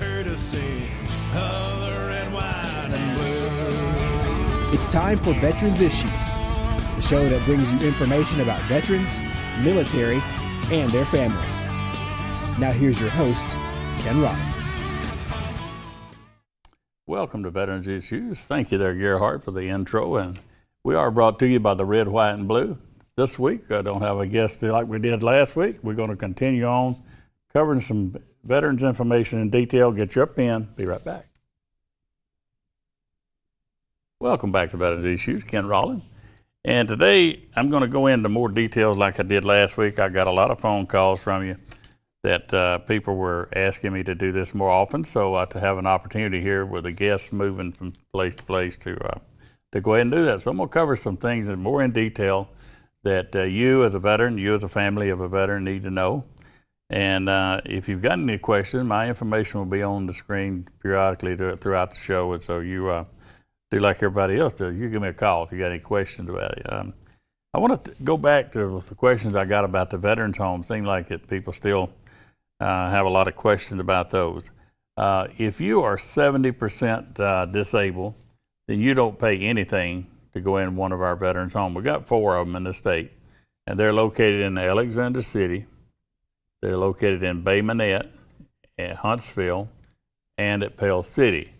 courtesy of the red, white, and blue. It's time for Veterans Issues, the show that brings you information about veterans, military, and their family. Now here's your host, Ken Rollins. Welcome to Veterans Issues. Thank you there, Gerhard, for the intro. And we are brought to you by the Red, White, and Blue. This week, I don't have a guest like we did last week. We're going to continue on covering some veterans information in detail. Get your pen. Be right back. Welcome back to Veterans Issues. Ken Rollins. And today, I'm going to go into more details like I did last week. I got a lot of phone calls from you that people were asking me to do this more often. So to have an opportunity here with a guest moving from place to place to go ahead and do that. So I'm going to cover some things more in detail that you as a veteran, you as a family of a veteran need to know. And if you've got any questions, my information will be on the screen periodically throughout the show. And so you do like everybody else does. You give me a call if you got any questions about it. I want to go back to the questions I got about the veterans' home. Seems like people still have a lot of questions about those. If you are 70% disabled, then you don't pay anything to go in one of our veterans' homes. We've got 4 of them in the state, and they're located in Alexander City. They're located in Bay Minette, at Huntsville, and at Pell City.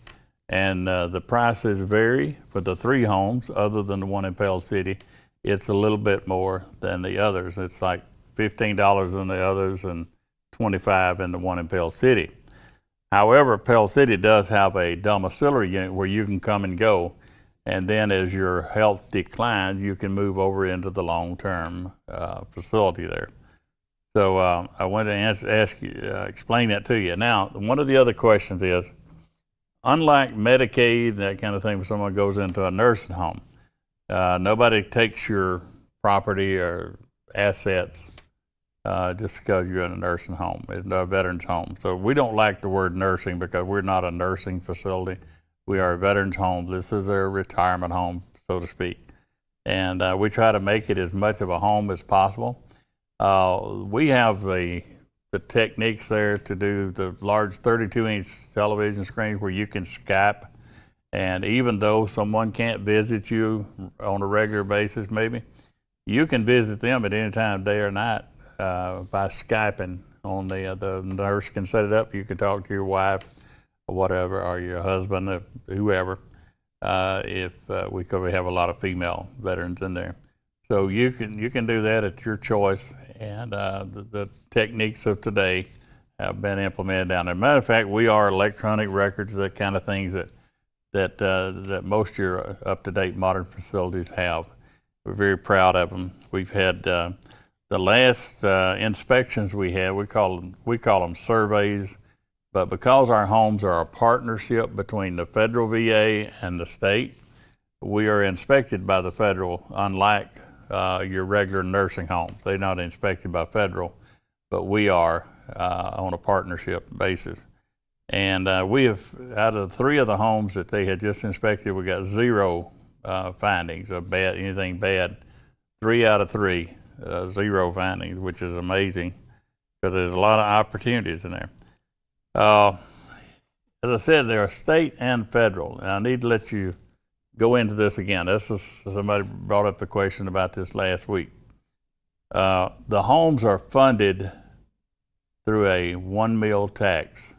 And the prices vary for the 3 homes, other than the one in Pell City. It's a little bit more than the others. It's like $15 in the others and $25 in the one in Pell City. However, Pell City does have a domiciliary unit where you can come and go, and then as your health declines, you can move over into the long-term facility there. So I wanted to ask you, explain that to you. Now, one of the other questions is, unlike Medicaid and that kind of thing, when someone goes into a nursing home, nobody takes your property or assets just because you're in a nursing home. It's a veterans home. So we don't like the word nursing because we're not a nursing facility. We are a veterans home. This is a retirement home, so to speak. And we try to make it as much of a home as possible. We have the techniques there to do the large 32-inch television screens where you can Skype. And even though someone can't visit you on a regular basis, maybe, you can visit them at any time, day or night, by Skyping. On the nurse can set it up. You can talk to your wife or whatever, or your husband, or whoever. We have a lot of female veterans in there, so you can do that at your choice. And the techniques of today have been implemented down there. Matter of fact, we are electronic records, that kind of things that most of your up-to-date modern facilities have. We're very proud of them. We've had the last inspections we had, we call them surveys, but because our homes are a partnership between the federal VA and the state, we are inspected by the federal, unlike your regular nursing homes. They're not inspected by federal, but we are on a partnership basis. And we have, out of 3 of the homes that they had just inspected, we got 0 findings of anything bad. 3 out of 3. 0 findings, which is amazing because there's a lot of opportunities in there. As I said, there are state and federal, and I need to let you go into this again. Somebody brought up the question about this last week. The homes are funded through a 1 meal tax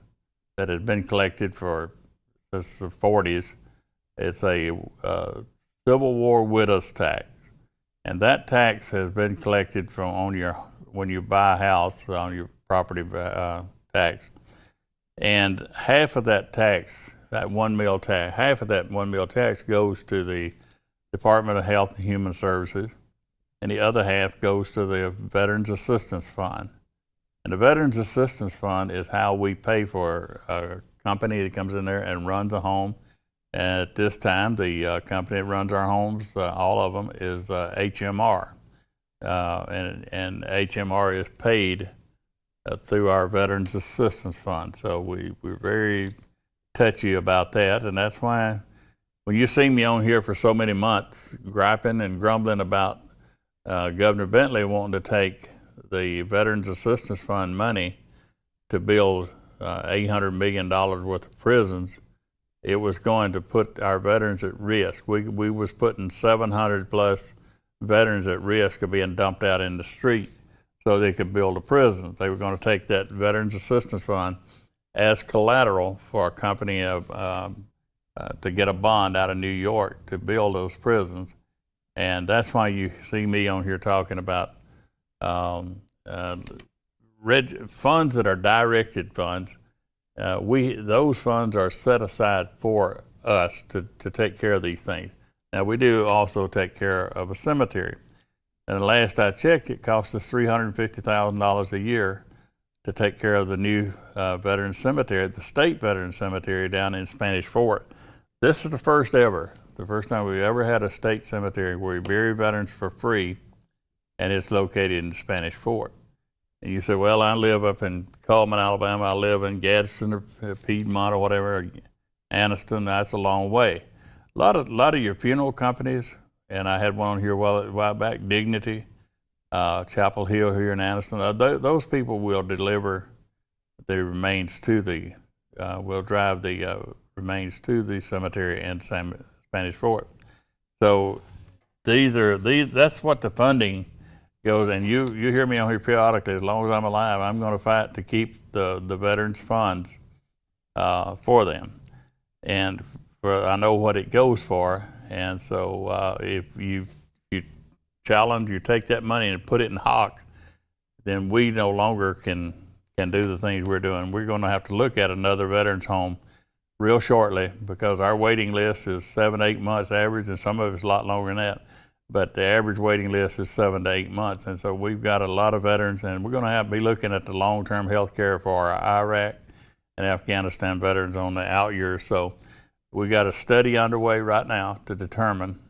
that has been collected since the 40s. It's a Civil War widows tax. And that tax has been collected when you buy a house, on your property tax. And half of that tax, half of that 1 meal tax goes to the Department of Health and Human Services, and the other half goes to the Veterans Assistance Fund. And the Veterans Assistance Fund is how we pay for a company that comes in there and runs a home. At this time, the company that runs our homes, all of them, is HMR. And HMR is paid through our Veterans Assistance Fund. So we're very touchy about that. And that's why when you see me on here for so many months griping and grumbling about Governor Bentley wanting to take the Veterans Assistance Fund money to build $800 million worth of prisons, it was going to put our veterans at risk. We was putting 700 plus veterans at risk of being dumped out in the street so they could build a prison. They were going to take that Veterans Assistance Fund as collateral for a company of to get a bond out of New York to build those prisons. And that's why you see me on here talking about funds that are directed funds. Those funds are set aside for us to take care of these things. Now, we do also take care of a cemetery. And the last I checked, it costs us $350,000 a year to take care of the new veteran cemetery, the state veteran cemetery down in Spanish Fort. This is the first time we've ever had a state cemetery where we bury veterans for free, and it's located in Spanish Fort. And you say, well, I live up in Cullman, Alabama. I live in Gadsden or Piedmont or whatever, or Anniston. That's a long way. A lot of your funeral companies, and I had one on here a while back, Dignity, Chapel Hill here in Anniston. Those people will deliver the remains to will drive the remains to the cemetery in Spanish Fort. So that's what the funding goes, and you hear me on here periodically. As long as I'm alive, I'm going to fight to keep the veterans funds for them, and I know what it goes for. And so if you challenge, you take that money and put it in hock, then we no longer can do the things we're doing. We're going to have to look at another veterans home real shortly, because our waiting list is 7 to 8 months average, and some of it's a lot longer than that. But the average waiting list is 7 to 8 months, and so we've got a lot of veterans, and we're going to be looking at the long-term health care for our Iraq and Afghanistan veterans on the out years. So we got a study underway right now to determine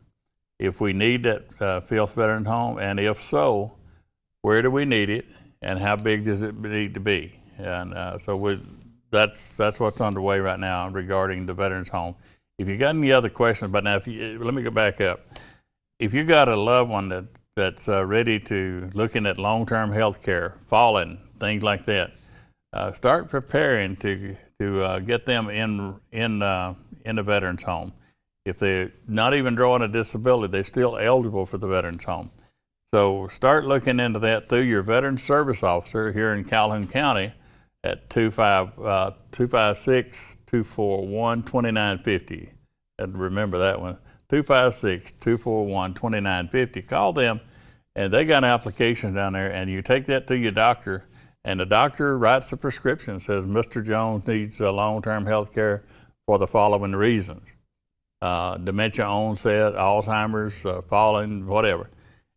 if we need that fifth veteran home, and if so, where do we need it, and how big does it need to be? And that's what's underway right now regarding the veterans home. If you got any other questions, but now let me go back up. If you got a loved one that's ready to looking at long-term health care, fallen, things like that, start preparing to get them in the veterans home. If they're not even drawing a disability, they're still eligible for the veterans home. So start looking into that through your veteran service officer here in Calhoun County at 256-241-2950. And remember that one, 256-241-2950. Call them, and they got an application down there, and you take that to your doctor, and the doctor writes a prescription, says Mr. Jones needs long-term health care for the following reasons. Dementia onset, Alzheimer's, falling, whatever.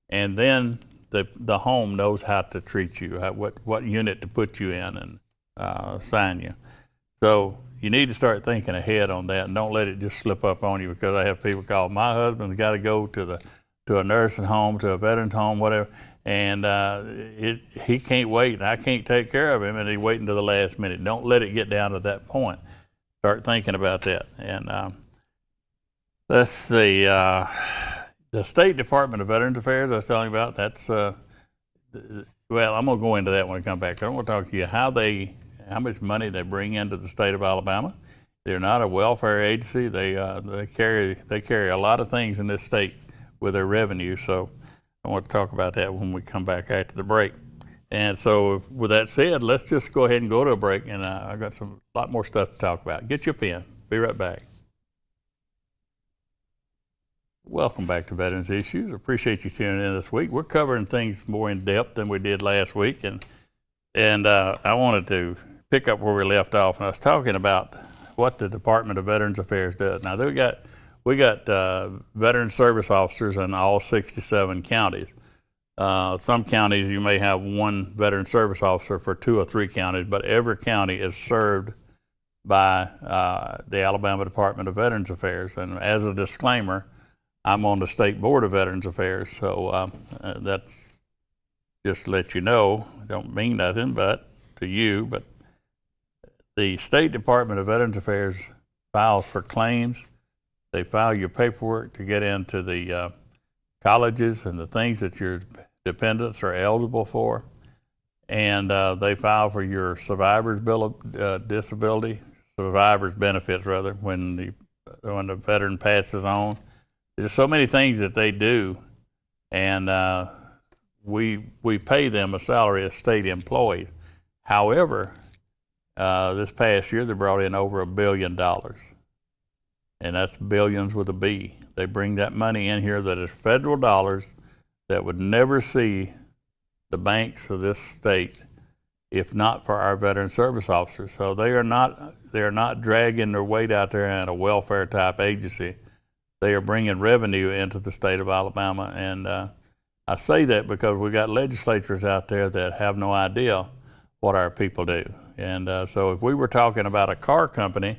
And then the home knows how to treat you, what unit to put you in and assign you. So you need to start thinking ahead on that, and don't let it just slip up on you, because I have people call, my husband's got to go to a nursing home, to a veterans home, whatever, and he can't wait, and I can't take care of him, and he's waiting to the last minute. Don't let it get down to that point. Start thinking about that. And that's the State Department of Veterans Affairs I was telling you about. That's well, I'm going to go into that when I come back. I want to talk to you how much money they bring into the state of Alabama. They're not a welfare agency. They carry a lot of things in this state with their revenue. So I want to talk about that when we come back after the break. And so with that said, let's just go ahead and go to a break, and I've got a lot more stuff to talk about. Get your pen. Be right back. Welcome back to Veterans Issues. Appreciate you tuning in this week. We're covering things more in depth than we did last week, and I wanted to pick up where we left off, and I was talking about what the Department of Veterans Affairs does. Now we got veteran service officers in all 67 counties. Some counties you may have one veteran service officer for 2 or 3 counties, but every county is served by the Alabama Department of Veterans Affairs. And as a disclaimer, I'm on the State Board of Veterans Affairs, so that's just to let you know. Don't mean nothing but to you, but the State Department of Veterans Affairs files for claims. They file your paperwork to get into the colleges and the things that your dependents are eligible for. and they file for your survivor's bill of disability, survivor's benefits rather, when the veteran passes on. There's so many things that they do, and we pay them a salary as state employees. However, this past year they brought in over $1 billion, and that's billions with a B. They bring that money in here that is federal dollars that would never see the banks of this state if not for our veteran service officers. So they are not dragging their weight out there in a welfare type agency. They are bringing revenue into the state of Alabama, and I say that because we got legislators out there that have no idea what our people do. And so if we were talking about a car company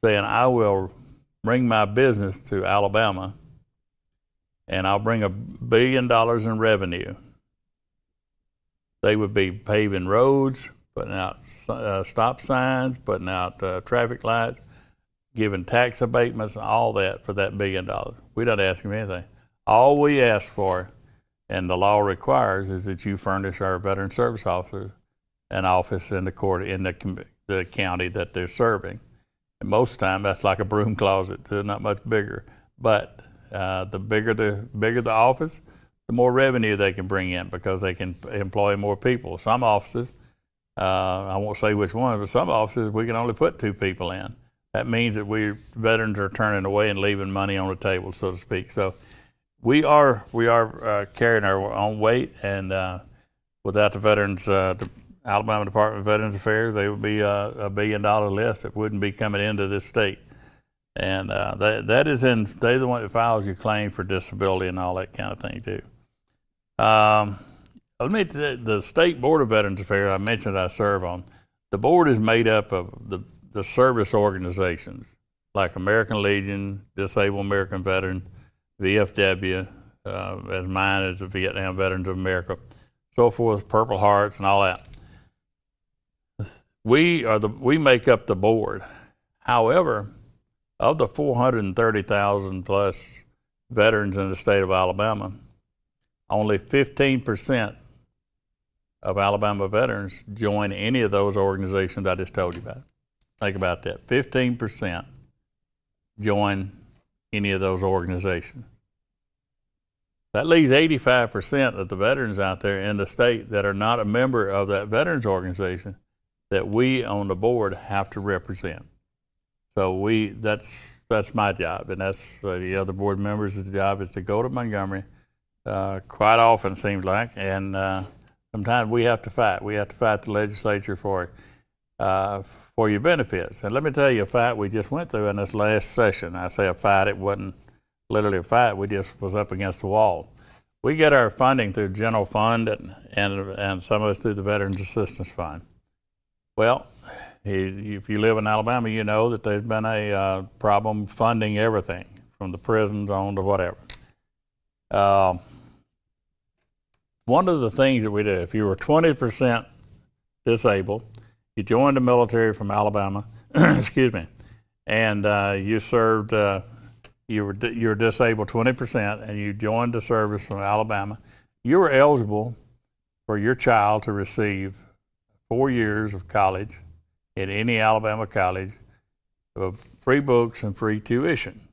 saying, I will bring my business to Alabama and I'll bring $1 billion in revenue, they would be paving roads, putting out stop signs, putting out traffic lights, giving tax abatements, all that for that $1 billion. We don't ask them anything. All we ask for, and the law requires, is that you furnish our veteran service officers an office in the court in the county that they're serving. And most of the time, that's like a broom closet. They're not much bigger. But the bigger the office, the more revenue they can bring in because they can employ more people. Some offices, I won't say which one, but some offices we can only put 2 people in. That means that veterans are turning away and leaving money on the table, so to speak. So we are carrying our own weight, and without the veterans, the Alabama Department of Veterans Affairs, they would be $1 billion less that wouldn't be coming into this state. And they're the one that files your claim for disability and all that kind of thing too. The State Board of Veterans Affairs, I mentioned I serve on, the board is made up of the service organizations like American Legion, Disabled American Veteran, VFW, as mine is the Vietnam Veterans of America, so forth, Purple Hearts and all that. We make up the board. However, of the 430,000 plus veterans in the state of Alabama, only 15% of Alabama veterans join any of those organizations I just told you about. Think about that. 15% join any of those organizations. That leaves 85% of the veterans out there in the state that are not a member of that veterans organization that we on the board have to represent. So that's my job, and that's the other board members' job is to go to Montgomery quite often, seems like, and sometimes we have to fight. We have to fight the legislature for your benefits. And let me tell you a fight we just went through in this last session. I say a fight, it wasn't literally a fight. We just was up against the wall. We get our funding through general fund and some of it through the Veterans Assistance Fund. Well, if you live in Alabama, you know that there's been a problem funding everything from the prisons on to whatever. One of the things that we do, if you were 20% disabled, you joined the military from Alabama, excuse me, and you served, you were disabled 20%, and you joined the service from Alabama, you were eligible for your child to receive 4 years of college in any Alabama college, of free books and free tuition.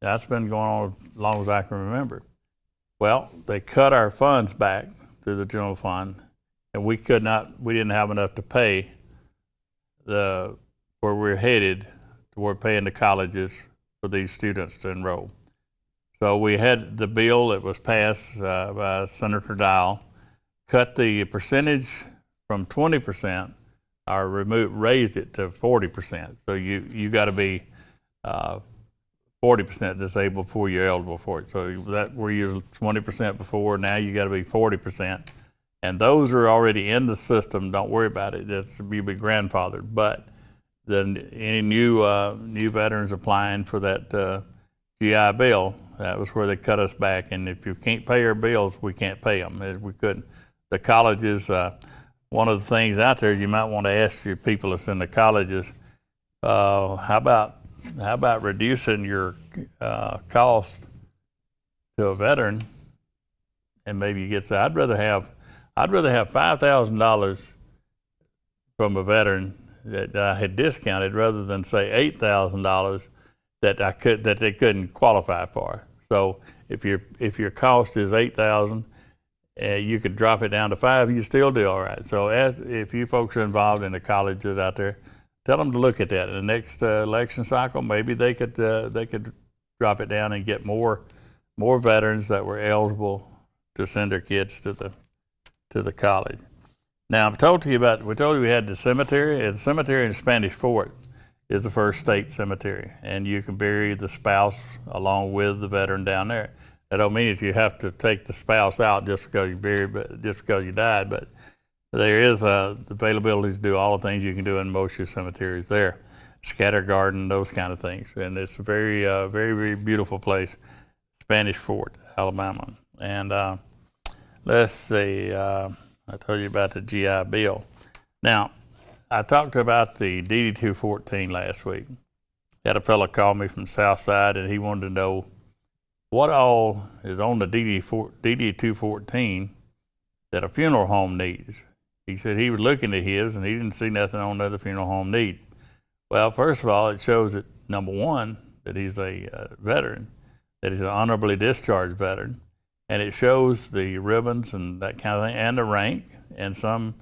That's been going on as long as I can remember. Well, they cut our funds back through the general fund, and we didn't have enough to pay where we're headed toward paying the colleges for these students to enroll. So we had the bill that was passed by Senator Dial, cut the percentage from 20%, or raised it to 40%. So you got to be 40% disabled before you're eligible for it. So that where you're 20% before, now you got to be 40%. And those are already in the system. Don't worry about it. You'll be grandfathered. But then any new veterans applying for that GI Bill, that was where they cut us back. And if you can't pay our bills, we can't pay them. We couldn't. The colleges. One of the things out there you might want to ask your people that's in the colleges, how about reducing your cost to a veteran, and maybe you get. I'd rather have I'd rather have $5,000 from a veteran that I had discounted rather than say $8,000 that they couldn't qualify for. So if your cost is $8,000, you could drop it down to $5,000, you still do all right. So if you folks are involved in the colleges out there, tell them to look at that. In the next election cycle, maybe they could drop it down and get more veterans that were eligible to send their kids to the college. Now we told you we had the cemetery. The cemetery in Spanish Fort is the first state cemetery, and you can bury the spouse along with the veteran down there. That don't mean that you have to take the spouse out just because you died, but there is the availability to do all the things you can do in most of your cemeteries there. Scatter garden, those kind of things. And it's a very, very beautiful place, Spanish Fort, Alabama. And let's see, I told you about the GI Bill. Now, I talked about the DD-214 last week. Had a fellow call me from Southside, and he wanted to know what all is on the DD-214 that a funeral home needs. He said he was looking at his, and he didn't see nothing on that the funeral home needs. Well, first of all, it shows that, number one, that he's a veteran, that he's an honorably discharged veteran, and it shows the ribbons and that kind of thing, and the rank, and some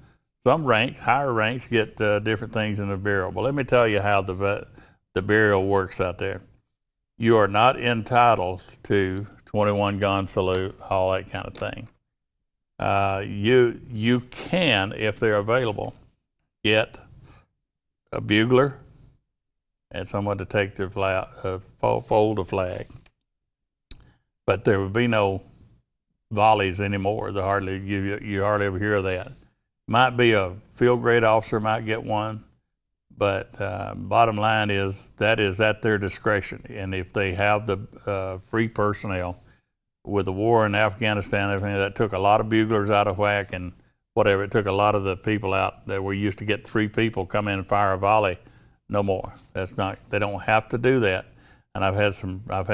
ranks, higher ranks, get different things in the burial. But let me tell you how the burial works out there. You are not entitled to 21 gun salute, all that kind of thing. You can, if they're available, get a bugler and someone to take the fold the flag. But there would be no volleys anymore. You hardly ever hear that. Might be a field grade officer might get one, but bottom line is that is at their discretion. And if they have the free personnel, with the war in Afghanistan and everything, that took a lot of buglers out of whack and whatever. It took a lot of the people out that we used to get 3 people come in and fire a volley. No more. They don't have to do that. And I've had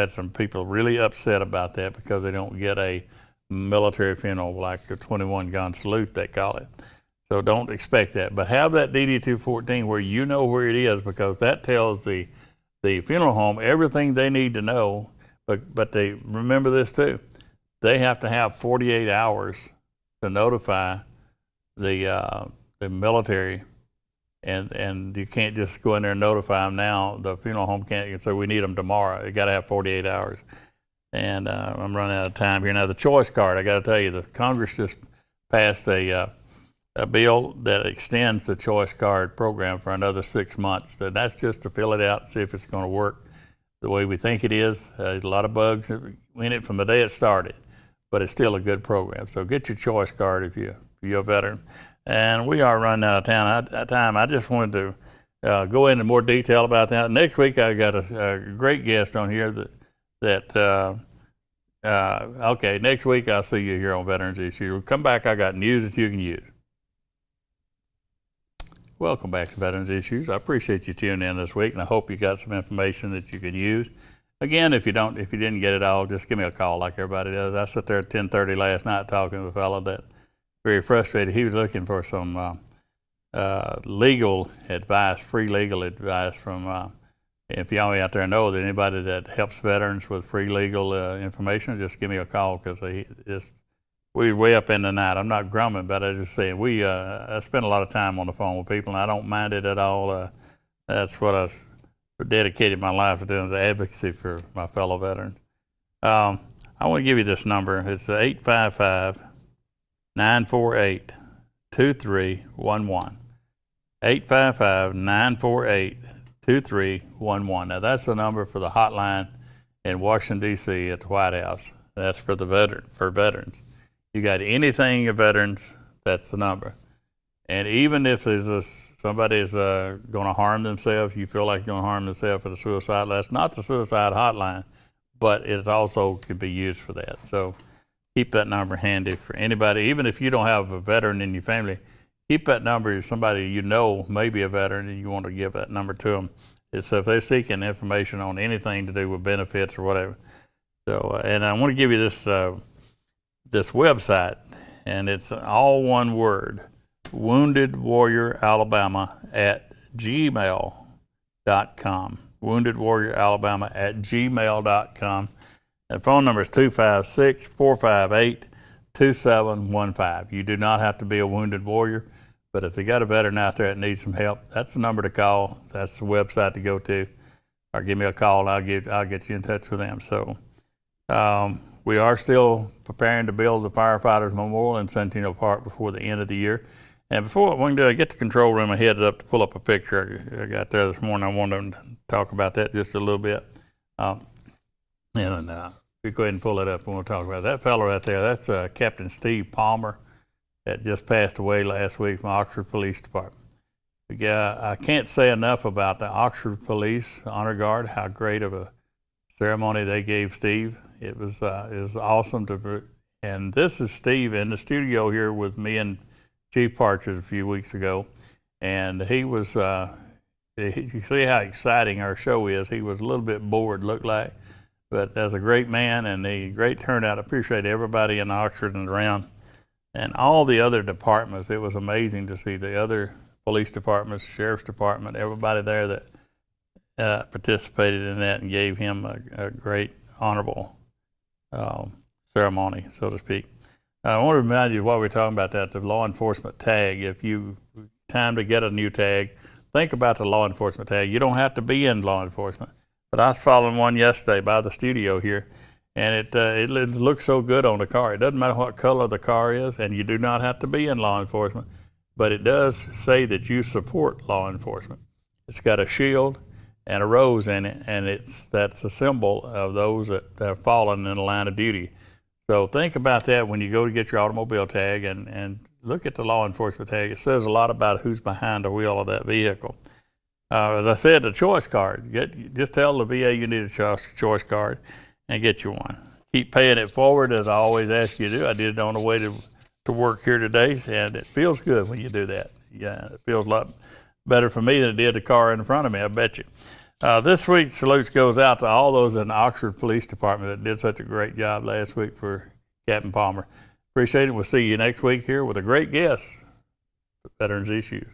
some people really upset about that because they don't get a military funeral like the 21 gun salute, they call it. So don't expect that. But have that DD-214 where you know where it is, because that tells the funeral home everything they need to know. But they remember this too. They have to have 48 hours to notify the military, and you can't just go in there and notify them now. The funeral home can't say we need them tomorrow. You got to have 48 hours. And I'm running out of time here now. The choice card, I got to tell you, the Congress just passed a bill that extends the choice card program for another 6 months. So that's just to fill it out and see if it's going to work the way we think it is. There's a lot of bugs in it from the day it started, but it's still a good program. So get your choice card if you're a veteran. And we are running out of time. I just wanted to go into more detail about that. Next week I got a great guest on here okay, next week I'll see you here on Veterans Issue. Come back, I got news that you can use. Welcome back to Veterans Issues. I appreciate you tuning in this week, and I hope you got some information that you could use. Again, if you didn't get it all, just give me a call like everybody does. I sat there at 10:30 last night talking to a fellow that very frustrated. He was looking for some legal advice, free legal advice from. If y'all out there know that anybody that helps veterans with free legal information, just give me a call, because we're way up in the night. I'm not grumbling, but I just saying I spend a lot of time on the phone with people, and I don't mind it at all. That's what I dedicated my life to doing, is advocacy for my fellow veterans. I want to give you this number. It's 855-948-2311. 855-948-2311. Now that's the number for the hotline in Washington D.C. at the White House. That's for veterans. You got anything of veterans, that's the number. And even if somebody is going to harm themselves, you feel like you're going to harm themselves for the suicide, that's not the suicide hotline, but it also could be used for that. So keep that number handy for anybody. Even if you don't have a veteran in your family, keep that number. If somebody you know may be a veteran and you want to give that number to them. It's if they're seeking information on anything to do with benefits or whatever. So, and I want to give you this website. and it's all one word, woundedwarrioralabama@gmail.com. woundedwarrioralabama@gmail.com. The phone number is 256-458-2715. You do not have to be a wounded warrior, but if you got a veteran out there that needs some help, that's the number to call. That's the website to go to. Or give me a call and I'll get you in touch with them. So we are still preparing to build the Firefighters Memorial in Centennial Park before the end of the year. And before we can get the control room a heads up to pull up a picture I got there this morning, I wanted to talk about that just a little bit. We go ahead and pull it up and we'll talk about it. That fellow right there, that's Captain Steve Palmer that just passed away last week from Oxford Police Department. Yeah, I can't say enough about the Oxford Police Honor Guard, how great of a ceremony they gave Steve. It was awesome and this is Steve in the studio here with me and Chief Partridge a few weeks ago. And he was, you see how exciting our show is. He was a little bit bored, looked like. But as a great man and a great turnout, I appreciate everybody in Oxford and around and all the other departments. It was amazing to see the other police departments, sheriff's department, everybody there that participated in that and gave him a great honorable ceremony, so to speak. I want to remind you while we're talking about that, the law enforcement tag. If you time to get a new tag, think about the law enforcement tag. You don't have to be in law enforcement. But I was following one yesterday by the studio here, and it looks so good on the car. It doesn't matter what color the car is, and you do not have to be in law enforcement, but it does say that you support law enforcement. It's got a shield and a rose in it, and that's a symbol of those that have fallen in the line of duty. So think about that when you go to get your automobile tag and look at the law enforcement tag. It says a lot about who's behind the wheel of that vehicle. As I said, the choice card. Just tell the VA you need a choice card and get you one. Keep paying it forward as I always ask you to do. I did it on the way to work here today, and it feels good when you do that. Yeah, it feels a lot better for me than it did the car in front of me, I bet you. This week's salutes goes out to all those in the Oxford Police Department that did such a great job last week for Captain Palmer. Appreciate it. We'll see you next week here with a great guest, Veterans Issues.